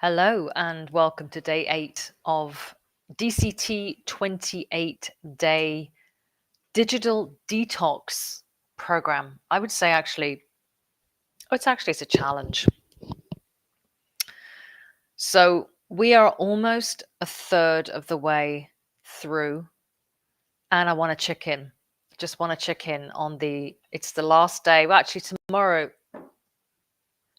Hello and welcome to day 8 of DCT 28-day digital detox program. I would say it's a challenge. So we are almost a third of the way through, and I want to check in. Just want to check in on it's the last day. Well, actually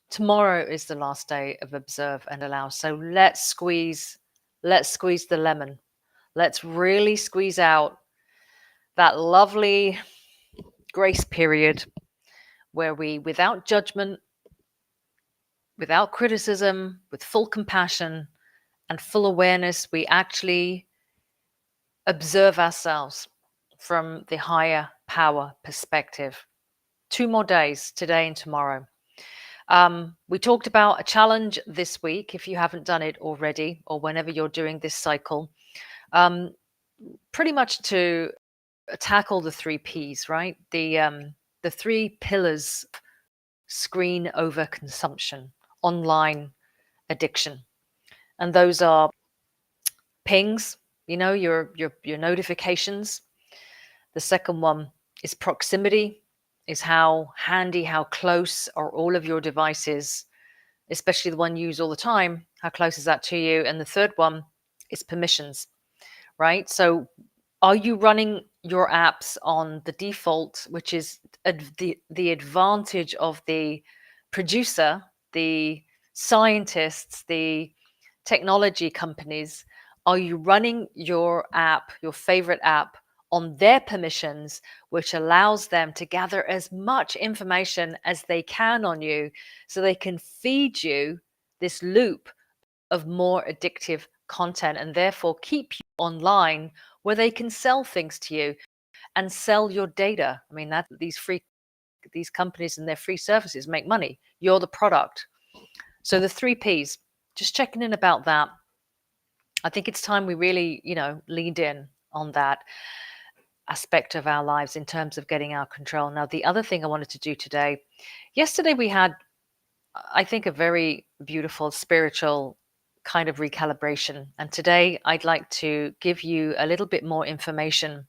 tomorrow is the last day of observe and allow. So let's squeeze the lemon. Let's really squeeze out that lovely grace period where we, without judgment, without criticism, with full compassion and full awareness, we actually observe ourselves from the higher power perspective. 2 more days, today and tomorrow. We talked about a challenge this week, if you haven't done it already, or whenever you're doing this cycle, pretty much to tackle the 3 P's, right? The 3 pillars: screen overconsumption, online addiction, and those are pings, your notifications. The second one is proximity, is how handy, how close are all of your devices, especially the one you use all the time. How close is that to you? And the third one is permissions, right? So are you running your apps on the default, which is the advantage of the producer, the scientists, the technology companies? Are you running your app, your favorite app, on their permissions, which allows them to gather as much information as they can on you so they can feed you this loop of more addictive content and therefore keep you online where they can sell things to you and sell your data? I mean, that these companies and their free services make money. You're the product. So the 3 Ps, just checking in about that. I think it's time we really, leaned in on that aspect of our lives in terms of getting our control. Now, the other thing I wanted to do today, yesterday we had, I think, a very beautiful spiritual kind of recalibration. And today I'd like to give you a little bit more information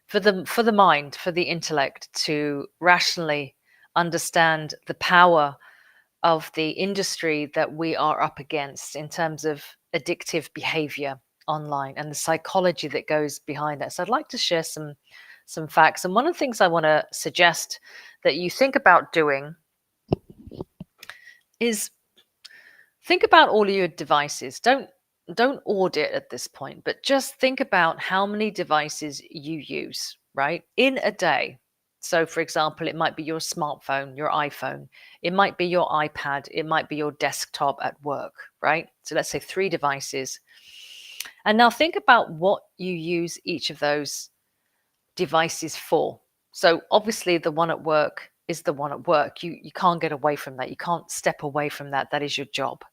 for the mind, for the intellect, to rationally understand the power of the industry that we are up against in terms of addictive behavior online and the psychology that goes behind that. So I'd like to share some facts. And one of the things I want to suggest that you think about doing is think about all of your devices. Don't audit at this point, but just think about how many devices you use, right, in a day. So, for example, it might be your smartphone, your iPhone. It might be your iPad. It might be your desktop at work, right? So let's say 3 devices. And now think about what you use each of those devices for. So obviously the one at work is the one at work. You can't get away from that. You can't step away from that. That is your job.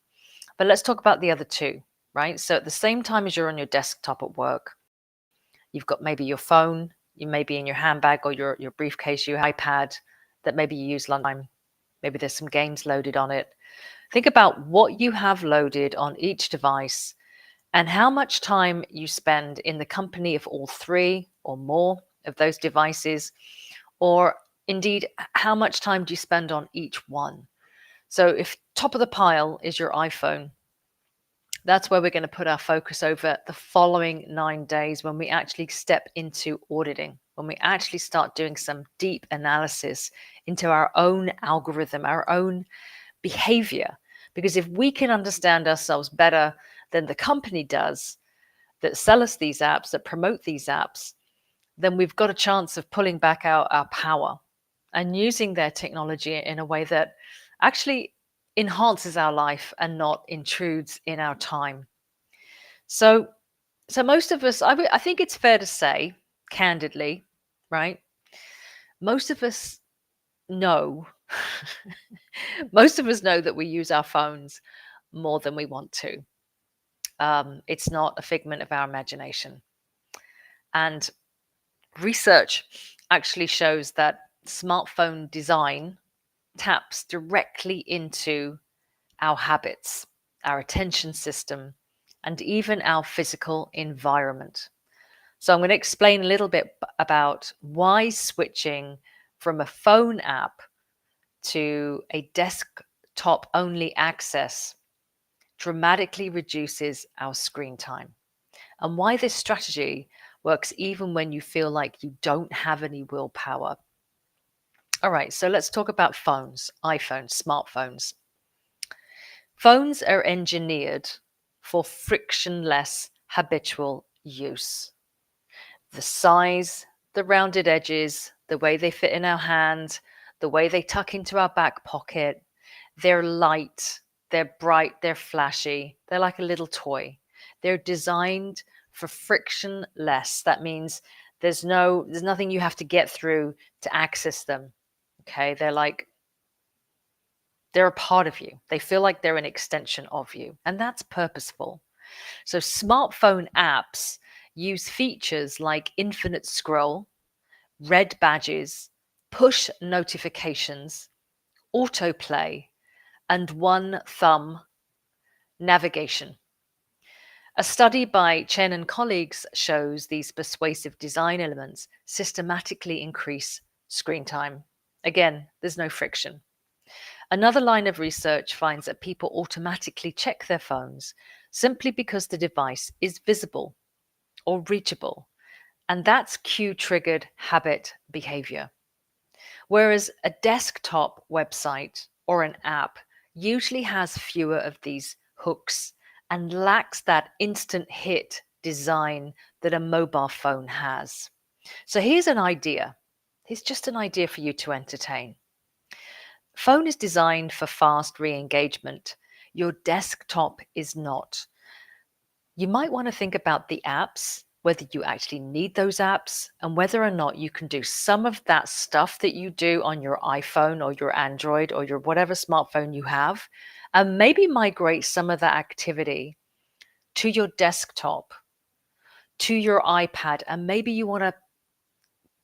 But let's talk about the other 2, right? So at the same time as you're on your desktop at work, you've got maybe your phone, you may be in your handbag or your briefcase, your iPad that maybe you use lunchtime. Maybe there's some games loaded on it. Think about what you have loaded on each device and how much time you spend in the company of all 3 or more of those devices, or indeed, how much time do you spend on each one? So if top of the pile is your iPhone, that's where we're going to put our focus over the following 9 days when we actually step into auditing, when we actually start doing some deep analysis into our own algorithm, our own behavior. Because if we can understand ourselves better than the company does that sell us these apps, that promote these apps, then we've got a chance of pulling back our power and using their technology in a way that actually enhances our life and not intrudes in our time. So most of us, I think it's fair to say, candidly, right? Most of us know, most of us know that we use our phones more than we want to. It's not a figment of our imagination. And research actually shows that smartphone design taps directly into our habits, our attention system, and even our physical environment. So I'm going to explain a little bit about why switching from a phone app to a desktop only access dramatically reduces our screen time, and why this strategy works even when you feel like you don't have any willpower. All right, so let's talk about phones, iPhones, smartphones. Phones are engineered for frictionless habitual use. The size, the rounded edges, the way they fit in our hand, the way they tuck into our back pocket, they're light, they're bright, they're flashy, they're like a little toy. They're designed for frictionless. That means there's nothing you have to get through to access them. Okay, they're a part of you. They feel like they're an extension of you, and that's purposeful. So smartphone apps use features like infinite scroll, red badges, push notifications, autoplay, and one thumb navigation. A study by Chen and colleagues shows these persuasive design elements systematically increase screen time. Again, there's no friction. Another line of research finds that people automatically check their phones simply because the device is visible or reachable, and that's cue triggered habit behavior. Whereas a desktop website or an app usually has fewer of these hooks and lacks that instant hit design that a mobile phone has. So here's an idea. Here's just an idea for you to entertain. Phone is designed for fast re-engagement. Your desktop is not. You might want to think about the apps, whether you actually need those apps, and whether or not you can do some of that stuff that you do on your iPhone or your Android or your whatever smartphone you have, and maybe migrate some of that activity to your desktop, to your iPad, and maybe you want to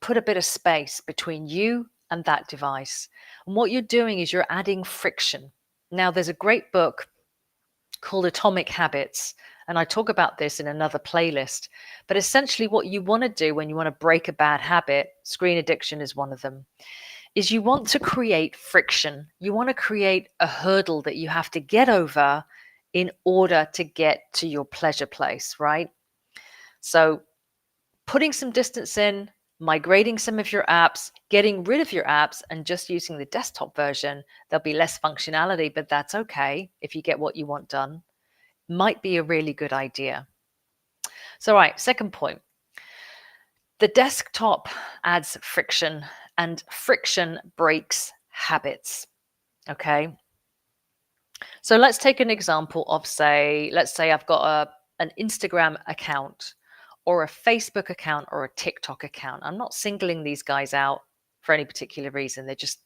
put a bit of space between you and that device. And what you're doing is you're adding friction. Now, there's a great book called Atomic Habits, and I talk about this in another playlist. But essentially, what you want to do when you want to break a bad habit, screen addiction is one of them, is you want to create friction. You want to create a hurdle that you have to get over in order to get to your pleasure place, right? So putting some distance in, migrating some of your apps, getting rid of your apps and just using the desktop version, there'll be less functionality, but that's okay if you get what you want done. Might be a really good idea. So, right, second point. The desktop adds friction, and friction breaks habits. Okay. So let's take an example of, let's say I've got an Instagram account or a Facebook account or a TikTok account. I'm not singling these guys out for any particular reason. They're just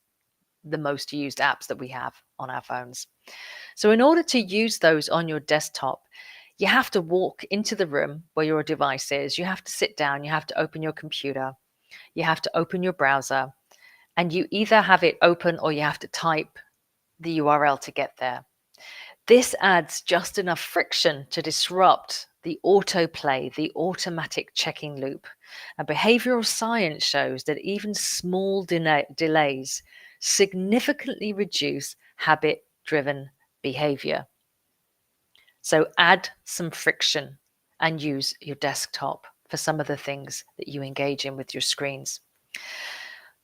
the most used apps that we have on our phones. So in order to use those on your desktop, you have to walk into the room where your device is. You have to sit down. You have to open your computer. You have to open your browser. And you either have it open or you have to type the URL to get there. This adds just enough friction to disrupt the autoplay, the automatic checking loop. And behavioral science shows that even small delays significantly reduce habit-driven behavior. So add some friction and use your desktop for some of the things that you engage in with your screens.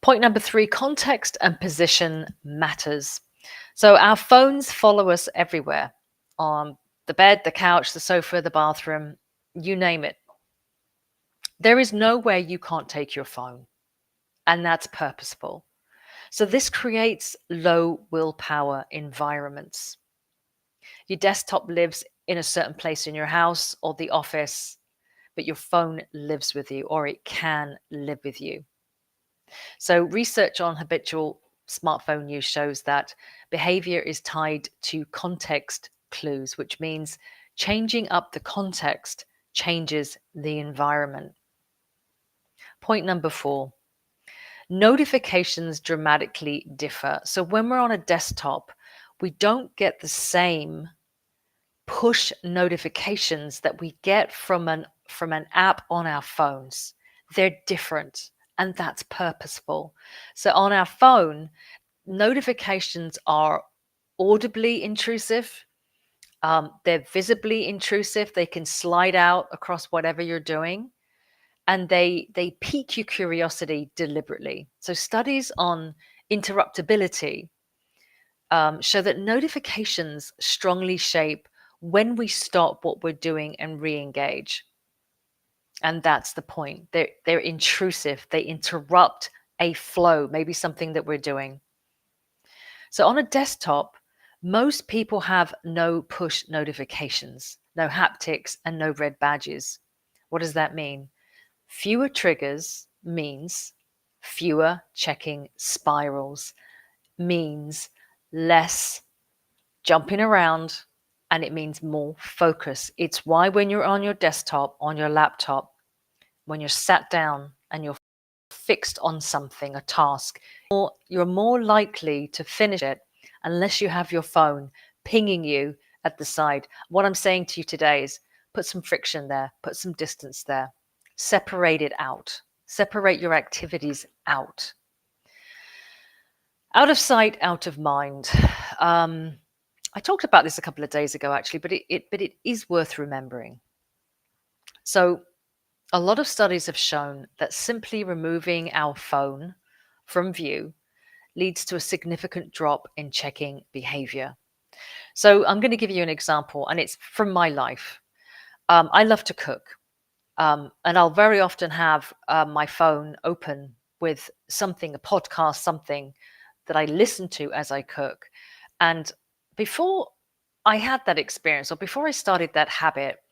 Point number 3, context and position matters. So our phones follow us everywhere, on the bed, the couch, the sofa, the bathroom, you name it. There is nowhere you can't take your phone, and that's purposeful. So this creates low willpower environments. Your desktop lives in a certain place in your house or the office, but your phone lives with you, or it can live with you. So research on habitual smartphone use shows that behavior is tied to context clues, which means changing up the context changes the environment. Point number 4, notifications dramatically differ. So when we're on a desktop, we don't get the same push notifications that we get from an app on our phones. They're different, and that's purposeful. So on our phone, notifications are audibly intrusive. They're visibly intrusive. They can slide out across whatever you're doing, and they pique your curiosity deliberately. So studies on interruptibility show that notifications strongly shape when we stop what we're doing and re-engage. And that's the point. They're intrusive. They interrupt a flow, maybe something that we're doing. So on a desktop, most people have no push notifications, no haptics, and no red badges. What does that mean? Fewer triggers means fewer checking spirals, means less jumping around, and it means more focus. It's why when you're on your desktop, on your laptop, when you're sat down and you're fixed on something, a task, you're more likely to finish it unless you have your phone pinging you at the side. What I'm saying to you today is put some friction there, put some distance there, separate it out, separate your activities out. Out of sight, out of mind. I talked about this a couple of days ago, actually, but it is worth remembering. So a lot of studies have shown that simply removing our phone from view leads to a significant drop in checking behavior. So I'm going to give you an example, and it's from my life. I love to cook, and I'll very often have my phone open with something, a podcast, something that I listen to as I cook. And before I had that experience, or before I started that habit,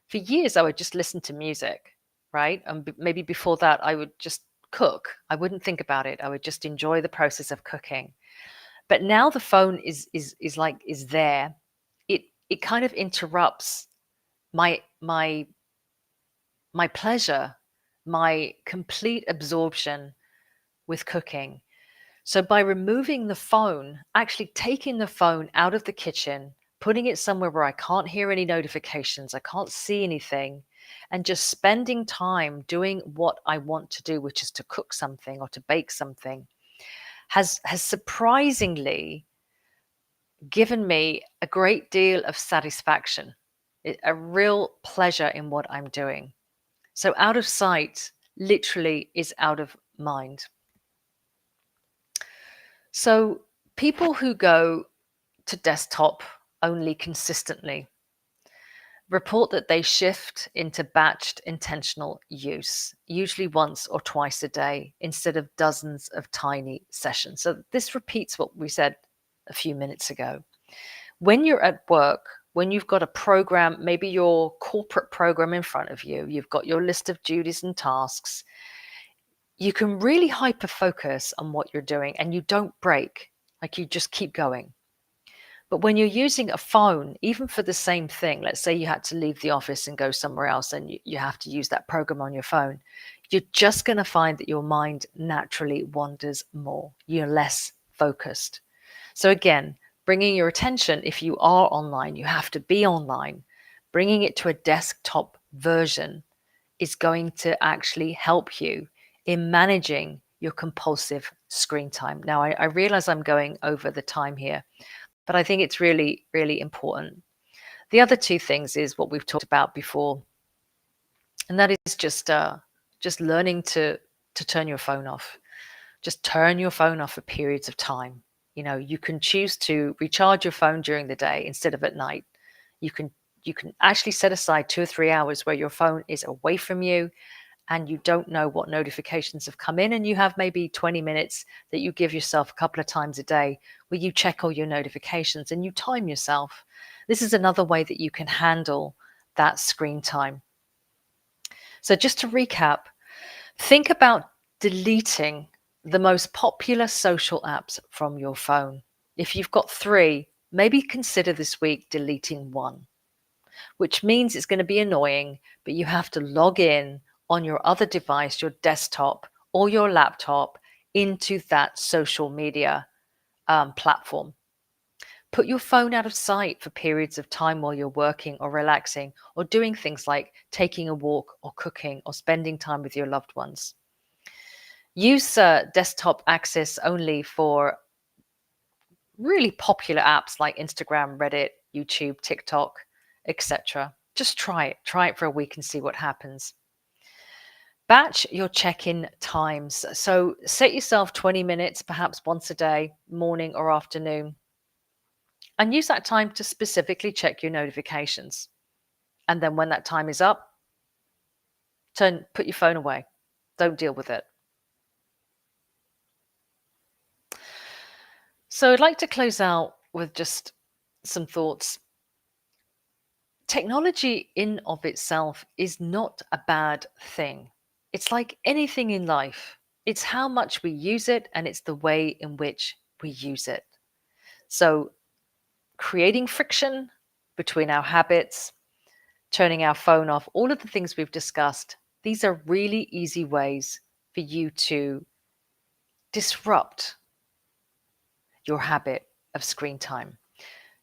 for years I would just listen to music, right? And maybe before that I would just cook. I wouldn't think about it. I would just enjoy the process of cooking. But now the phone is there. It kind of interrupts my pleasure, my complete absorption with cooking. So by removing the phone, actually taking the phone out of the kitchen, putting it somewhere where I can't hear any notifications, I can't see anything, and just spending time doing what I want to do, which is to cook something or to bake something, has surprisingly given me a great deal of satisfaction, a real pleasure in what I'm doing. So out of sight literally is out of mind. So people who go to desktop only consistently report that they shift into batched intentional use, usually once or twice a day instead of dozens of tiny sessions. So this repeats what we said a few minutes ago. When you're at work, when you've got a program, maybe your corporate program in front of you, you've got your list of duties and tasks, you can really hyper focus on what you're doing and you don't break, like you just keep going. But when you're using a phone, even for the same thing, let's say you had to leave the office and go somewhere else and you have to use that program on your phone, you're just going to find that your mind naturally wanders more. You're less focused. So again, bringing your attention, if you are online, you have to be online. Bringing it to a desktop version is going to actually help you in managing your compulsive screen time. Now, I realize I'm going over the time here, but I think it's really, really important. The other two things is what we've talked about before, and that is just learning to turn your phone off. Just turn your phone off for periods of time. You know, you can choose to recharge your phone during the day instead of at night. You can actually set aside 2 or 3 hours where your phone is away from you and you don't know what notifications have come in, and you have maybe 20 minutes that you give yourself a couple of times a day where you check all your notifications and you time yourself. This is another way that you can handle that screen time. So just to recap, think about deleting the most popular social apps from your phone. If you've got 3, maybe consider this week deleting 1, which means it's going to be annoying, but you have to log in on your other device, your desktop or your laptop, into that social media platform. Put your phone out of sight for periods of time while you're working or relaxing or doing things like taking a walk or cooking or spending time with your loved ones. Use desktop access only for really popular apps like Instagram, Reddit, YouTube, TikTok, etc. Just try it. Try it for a week and see what happens. Batch your check-in times. So set yourself 20 minutes, perhaps once a day, morning or afternoon, and use that time to specifically check your notifications. And then when that time is up, put your phone away. Don't deal with it. So I'd like to close out with just some thoughts. Technology in of itself is not a bad thing. It's like anything in life. It's how much we use it and it's the way in which we use it. So creating friction between our habits, turning our phone off, all of the things we've discussed, these are really easy ways for you to disrupt your habit of screen time.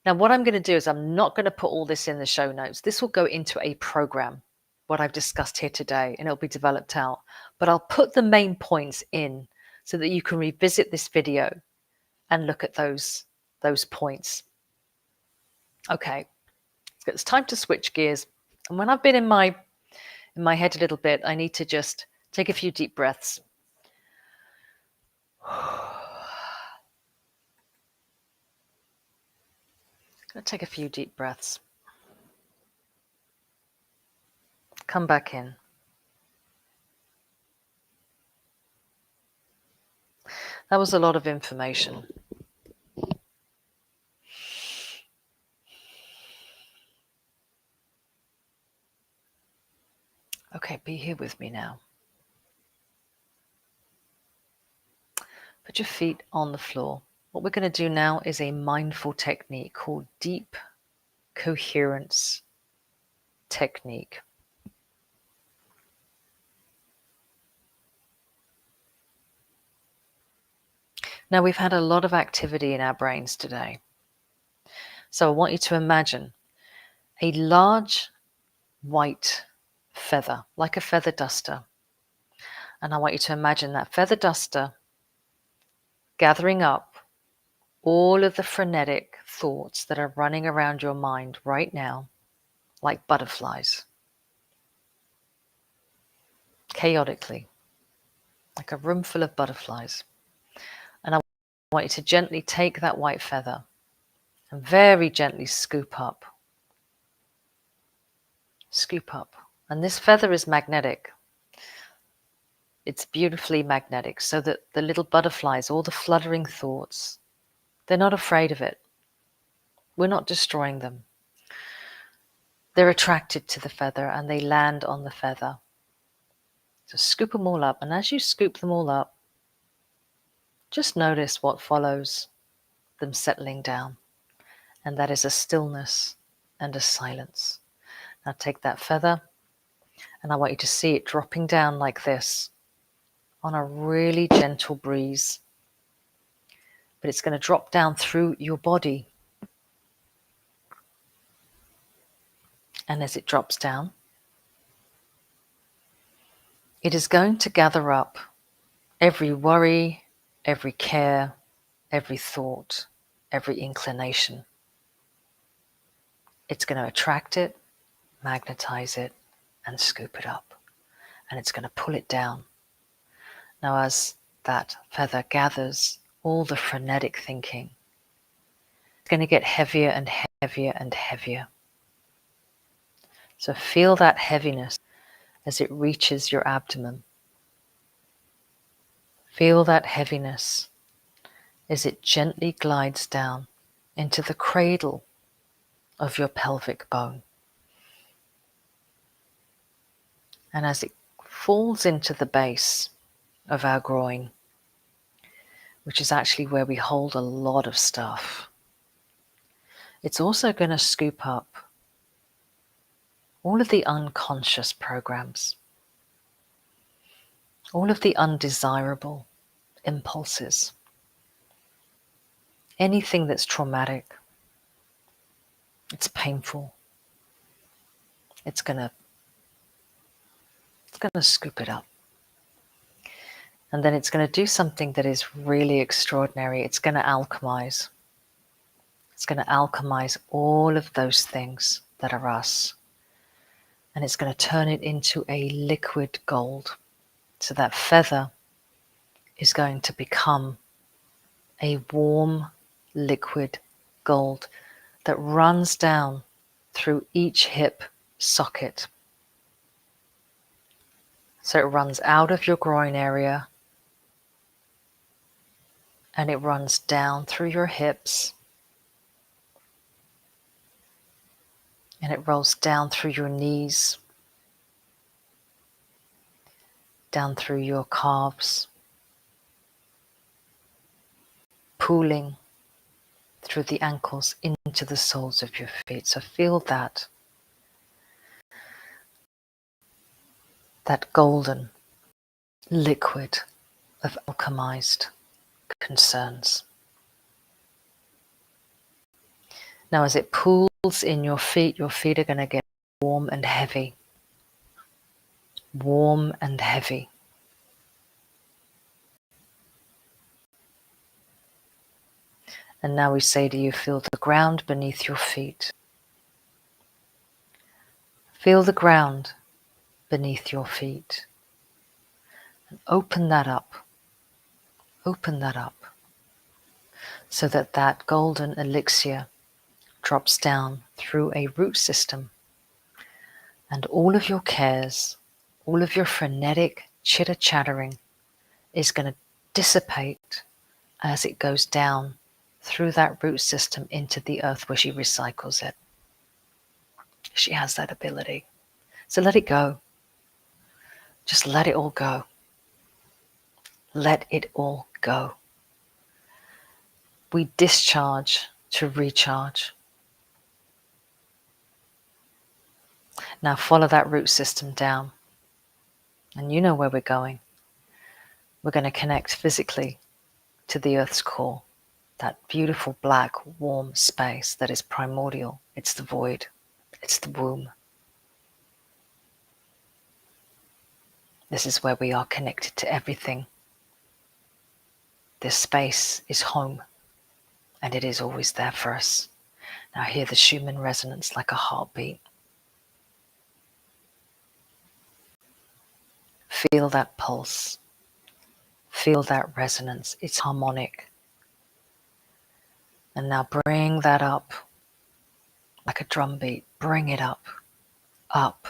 Now, what I'm going to do is I'm not going to put all this in the show notes. This will go into a program, what I've discussed here today, and it'll be developed out. But I'll put the main points in so that you can revisit this video and look at those points. Okay, it's time to switch gears. And when I've been in my head a little bit, I need to just take a few deep breaths. Gonna take a few deep breaths. Come back in. That was a lot of information. Okay, be here with me now. Put your feet on the floor. What we're going to do now is a mindful technique called deep coherence technique. Now, we've had a lot of activity in our brains today. So I want you to imagine a large white feather, like a feather duster. And I want you to imagine that feather duster gathering up all of the frenetic thoughts that are running around your mind right now, like butterflies, chaotically, like a room full of butterflies. And I want you to gently take that white feather and very gently scoop up. Scoop up. And this feather is magnetic. It's beautifully magnetic, so that the little butterflies, all the fluttering thoughts, they're not afraid of it. We're not destroying them. They're attracted to the feather and they land on the feather. So scoop them all up. And as you scoop them all up, just notice what follows them settling down. And that is a stillness and a silence. Now take that feather and I want you to see it dropping down like this on a really gentle breeze. But it's going to drop down through your body. And as it drops down, it is going to gather up every worry, every care, every thought, every inclination. It's going to attract it, magnetize it, and scoop it up. And it's going to pull it down. Now, as that feather gathers all the frenetic thinking, it's going to get heavier and heavier and heavier. So feel that heaviness as it reaches your abdomen. Feel that heaviness as it gently glides down into the cradle of your pelvic bone. And as it falls into the base of our groin, which is actually where we hold a lot of stuff, it's also going to scoop up all of the unconscious programs, all of the undesirable impulses, anything that's traumatic, It's painful. It's gonna scoop it up. And then it's going to do something that is really extraordinary. It's going to alchemize. It's going to alchemize all of those things that are us. And it's going to turn it into a liquid gold. So that feather is going to become a warm liquid gold that runs down through each hip socket. So it runs out of your groin area and it runs down through your hips and it rolls down through your knees, down through your calves, pooling through the ankles into the soles of your feet. So feel that golden liquid of alchemized concerns. Now as it pools in your feet are going to get warm and heavy. Warm and heavy. And now we say to you, feel the ground beneath your feet. Feel the ground beneath your feet. And open that up. Open that up. So that golden elixir drops down through a root system. And all of your cares, all of your frenetic chitter-chattering is going to dissipate as it goes down through that root system into the earth where she recycles it. She has that ability. So let it go. Just let it all go. Let it all go. We discharge to recharge. Now follow that root system down. And you know where we're going. We're going to connect physically to the earth's core. That beautiful black warm space that is primordial. It's the void. It's the womb. This is where we are connected to everything. This space is home, and it is always there for us. Now hear the Schumann resonance like a heartbeat. Feel that pulse. Feel that resonance. It's harmonic. And now bring that up like a drum beat. Bring it up, up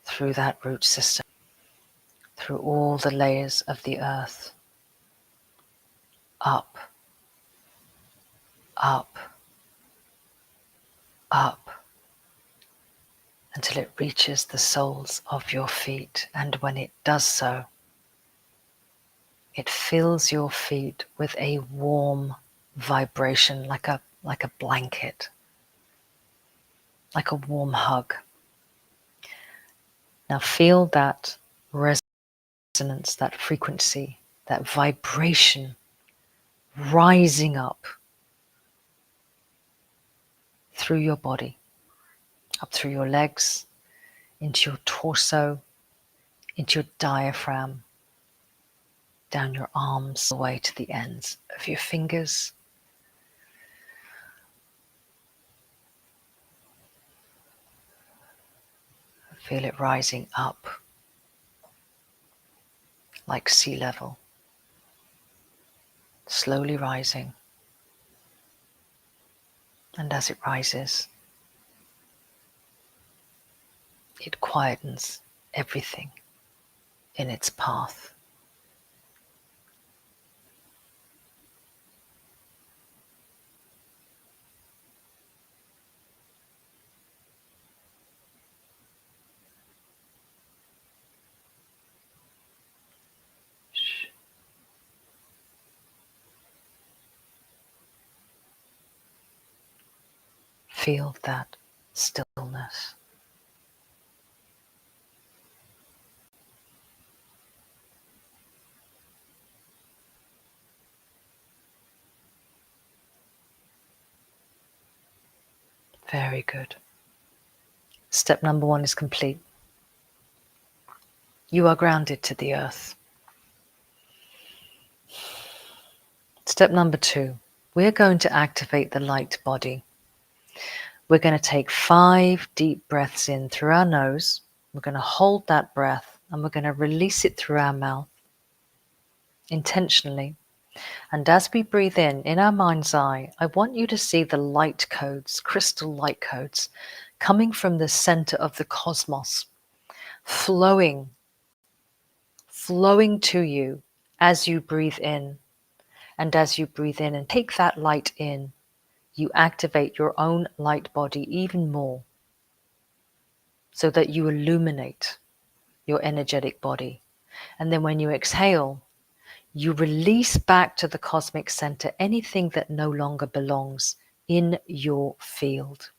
through that root system, through all the layers of the earth. Up, up, up, until it reaches the soles of your feet. And when it does so, it fills your feet with a warm vibration, like a blanket, like a warm hug. Now feel that resonance, that frequency, that vibration rising up through your body, up through your legs, into your torso, into your diaphragm, down your arms, away to the ends of your fingers. Feel it rising up like sea level, slowly rising. And as it rises, it quietens everything in its path. Feel that stillness. Very good. Step number 1 is complete. You are grounded to the earth. Step number 2, we're going to activate the light body. We're going to take 5 deep breaths in through our nose. We're going to hold that breath and we're going to release it through our mouth intentionally. And as we breathe in our mind's eye, I want you to see the light codes, crystal light codes, coming from the center of the cosmos, flowing to you as you breathe in. And as you breathe in and take that light in, you activate your own light body even more so that you illuminate your energetic body. And then when you exhale, you release back to the cosmic center anything that no longer belongs in your field.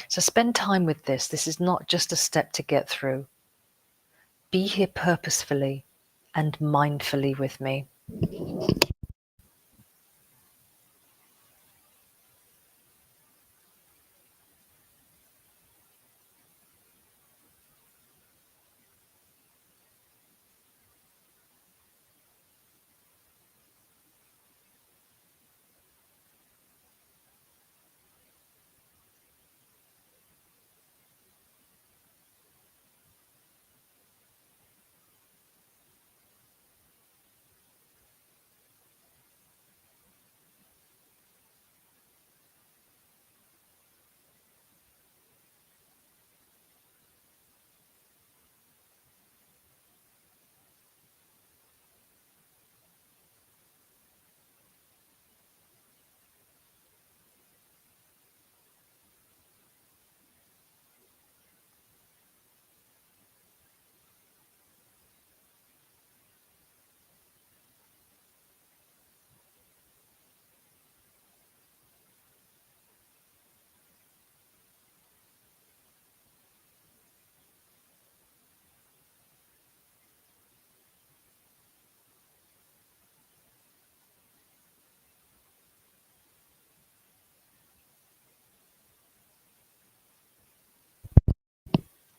So spend time with this. This is not just a step to get through. Be here purposefully and mindfully with me.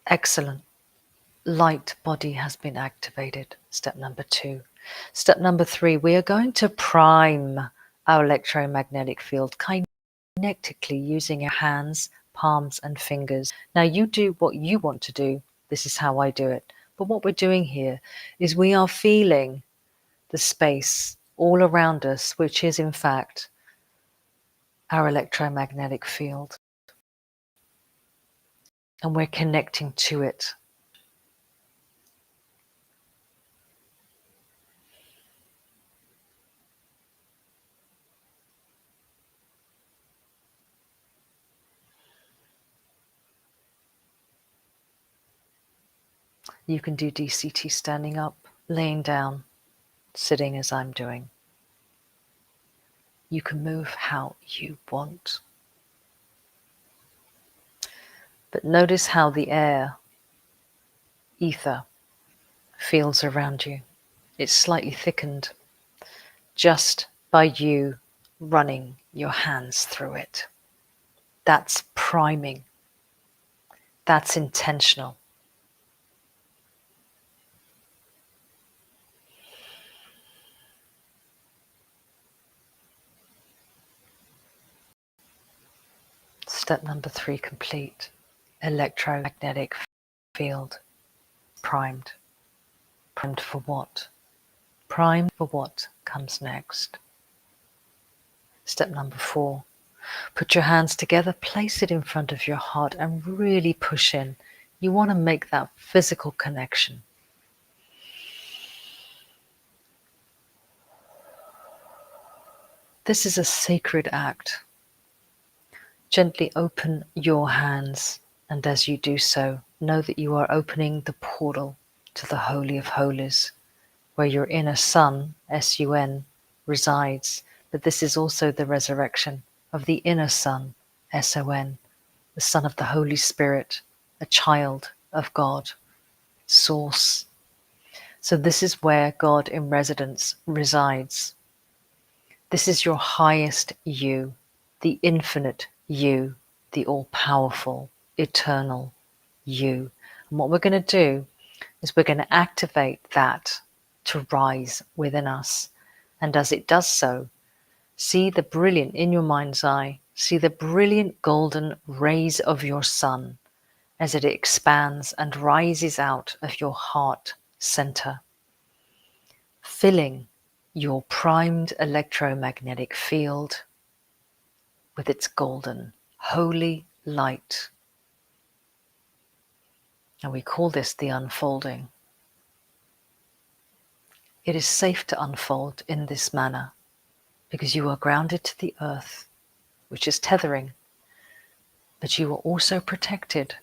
Excellent. Light body has been activated. Step number 2. Step number 3, we are going to prime our electromagnetic field kinetically using your hands, palms, and fingers. Now you do what you want to do. This is how I do it. But what we're doing here is we are feeling the space all around us, which is in fact our electromagnetic field. And we're connecting to it. You can do DCT standing up, laying down, sitting as I'm doing. You can move how you want. But notice how the air, ether, feels around you. It's slightly thickened just by you running your hands through it. That's priming. That's intentional. Step number 3 complete. Electromagnetic field primed. Primed for what? Primed for what comes next. Step number 4. Put your hands together, place it in front of your heart and really push in. You want to make that physical connection. This is a sacred act. Gently open your hands, and as you do so, know that you are opening the portal to the Holy of Holies, where your inner Sun, S-U-N, resides. But this is also the resurrection of the inner Son, S-O-N, the Son of the Holy Spirit, a child of God, Source. So this is where God in residence resides. This is your highest you, the infinite you. the all-powerful, eternal you. And what we're going to do is we're going to activate that to rise within us. And as it does so, see the brilliant, in your mind's eye, see the brilliant golden rays of your sun as it expands and rises out of your heart center, filling your primed electromagnetic field with its golden, holy light. And we call this the unfolding. It is safe to unfold in this manner because you are grounded to the earth, which is tethering, but you are also protected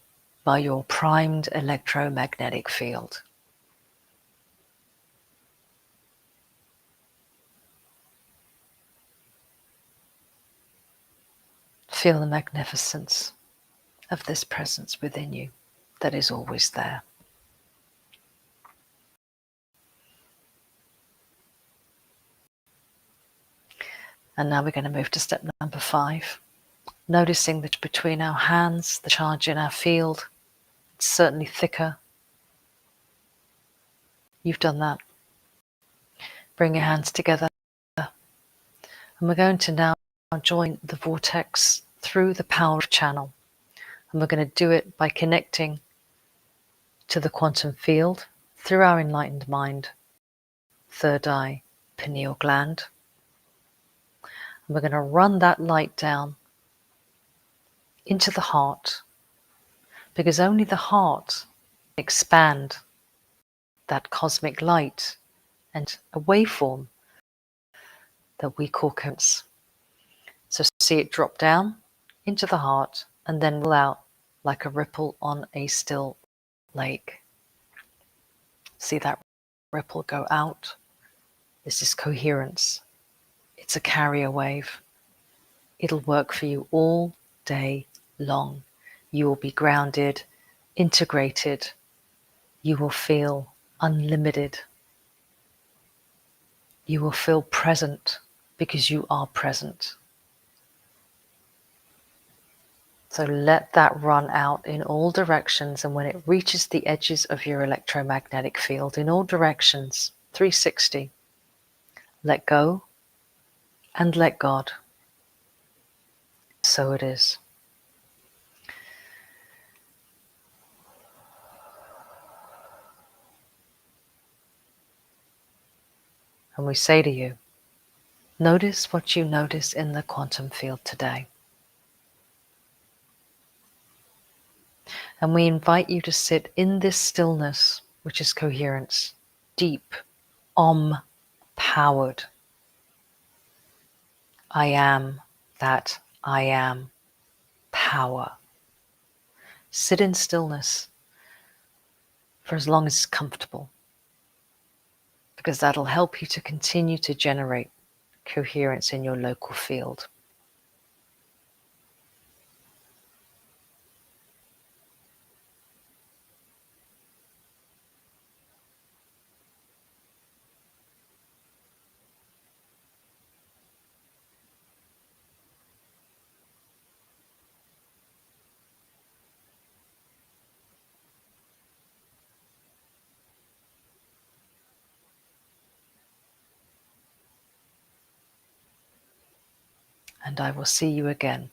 by your primed electromagnetic field. Feel the magnificence of this presence within you that is always there. And now we're going to move to step number 5. Noticing that between our hands, the charge in our field, it's certainly thicker. You've done that. Bring your hands together. And we're going to now join the vortex through the power of channel. And we're going to do it by connecting to the quantum field through our enlightened mind, third eye, pineal gland. And we're going to run that light down into the heart, because only the heart can expand that cosmic light and a waveform that we call coherence. So see it drop down into the heart and then roll out like a ripple on a still lake. See that ripple go out? This is coherence. It's a carrier wave. It'll work for you all day long. You will be grounded, integrated. You will feel unlimited. You will feel present because you are present. So let that run out in all directions, and when it reaches the edges of your electromagnetic field in all directions, 360, let go and let God. So it is. And we say to you, notice what you notice in the quantum field today. And we invite you to sit in this stillness, which is coherence, deep, powered. I am that I am power. Sit in stillness for as long as it's comfortable, because that'll help you to continue to generate coherence in your local field. And I will see you again